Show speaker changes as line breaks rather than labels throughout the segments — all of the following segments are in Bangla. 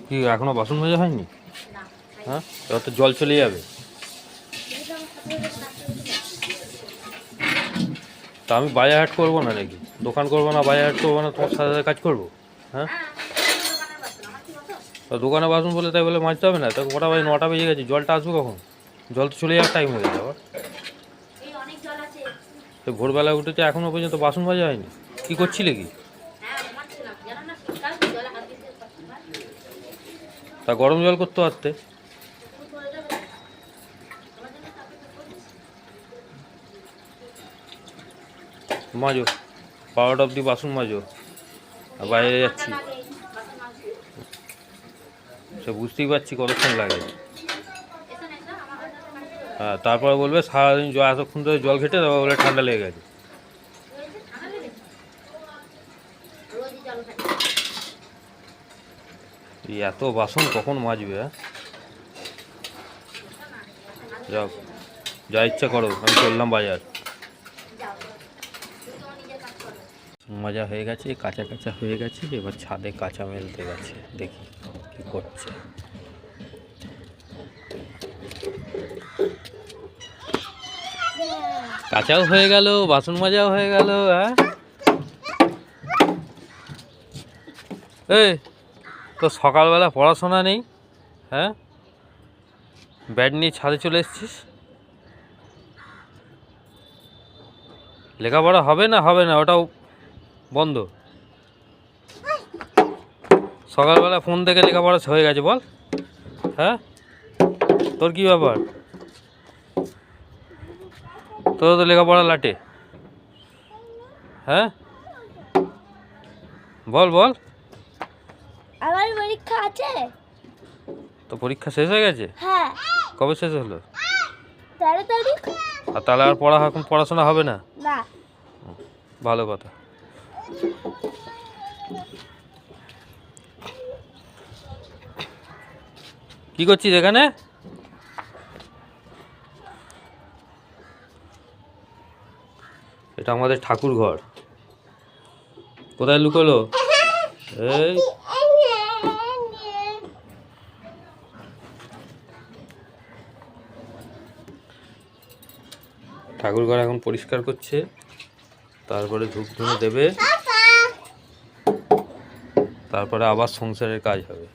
কি এখনো বাসন মাজা হয়নি? হ্যাঁ, এবার তো জল চলে যাবে। তা আমি বাজার হাট করবো না নাকি? দোকান করবো না, বাজার হাট করবো না, তোমার সাথে সাথে কাজ করবো? হ্যাঁ, তা দোকানে বাসন বলে তাই বলে মাজতে হবে না? তা কটা বাজে? 9টা বেজে গেছে, জলটা আসবে কখন? জল তো চলে যাওয়ার টাইম হয়ে গেছে আবার। তো ভোরবেলা উঠেছে এখনো পর্যন্ত বাসন মাজা হয়নি। কি করছিলে কি? তা গরম জল করতে পারতে। মাজো, 12টা অবধি বাসন মাজো, আর বাইরে যাচ্ছি। সে বুঝতেই পারছি কতক্ষণ লাগে। হ্যাঁ, তারপরে বলবে সারাদিন জল এতক্ষণ ধরে জল ঘেটে, তারপর বলে ঠান্ডা লেগে গেছে। এই এত বাসন কখন মাজবে? হ্যাঁ, যাও, যা ইচ্ছা করো, আমি চললাম বাজার। মাজা হয়ে গেছে, কাঁচা কাঁচা হয়ে গেছে, এবার ছাদে কাঁচা মেলতে গেছে, দেখি কি করছে। কাঁচাও হয়ে গেল, বাসন মাজাও হয়ে গেল। হ্যাঁ, এই তো সকালবেলা পড়াশোনা নেই? হ্যাঁ, ব্যাট নিয়ে ছাদে চলে এসছিস। লেখাপড়া হবে না? হবে না, ওটাও বন্ধ। সকালবেলা ফোন দেখে লেখাপড়া হয়ে গেছে বল? হ্যাঁ, তোর কি ব্যাপার? তোর তো লেখাপড়া লাটে। হ্যাঁ, বল বল।
আমার পরীক্ষা আছে।
তো পরীক্ষা শেষ হয়ে গেছে?
হ্যাঁ।
কবে শেষ হলো?
13 তারিখ।
আর তাহলে আর এখন পড়াশোনা হবে না?
না।
ভালো কথা। কি করছিস এখানে? এটা আমাদের ঠাকুর ঘর। কোথায় লুকোলো? এই ঠাকুর ঘর এখন পরিষ্কার করছে, তারপরে ধূপ ধুনো দেবে, তারপরে আবার সংসারের কাজ হবে।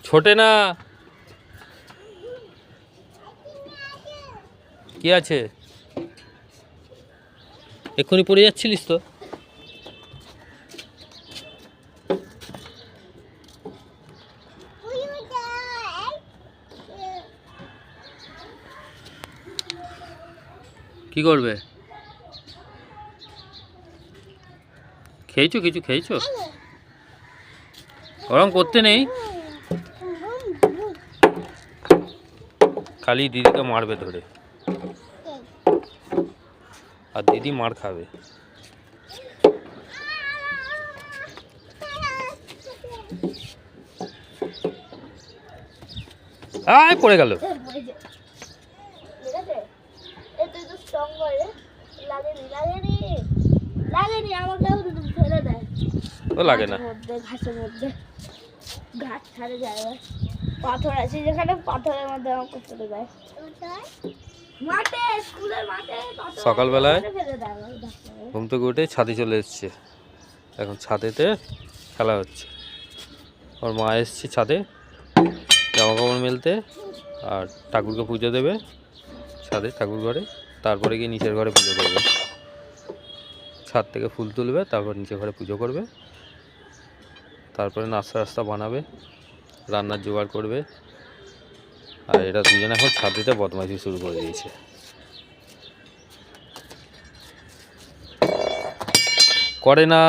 ছোটে না, কি আছে? এক্ষুনি পড়ে যাচ্ছিলিস তো। কি করবে? খেয়েছো? কিছু খেয়েছো? ওরম করতে নেই, খালি দিদিকে মারবে ধরে, আর দিদি মার খাবে। আয় পড়ে গেল। ও লাগে না,
ঘাসের মধ্যে ঘাস ছাড়ে যায়, পাথর আছে যেখানে, পাথরের মধ্যে আমাকে ফেলে দেয়। মাঠে, স্কুলের মাঠে
সকালবেলায় ঘুম থেকে উঠে ছাদে চলে এসছে, এখন ছাদেতে খেলা হচ্ছে। ওর মা এসছে ছাদে জামা কাপড় মেলতে, আর ঠাকুরকে পুজো দেবে ছাদে ঠাকুর ঘরে, তারপরে গিয়ে নিচের ঘরে পুজো করবে। ছাদ থেকে ফুল তুলবে, তারপর নিচের ঘরে পুজো করবে, তারপরে নাস্তা বানাবে, রান্নার জোগাড় করবে। আর এরা দুজনে এখন ছাদেতে বদমাইশি শুরু করে দিয়েছে। করে না।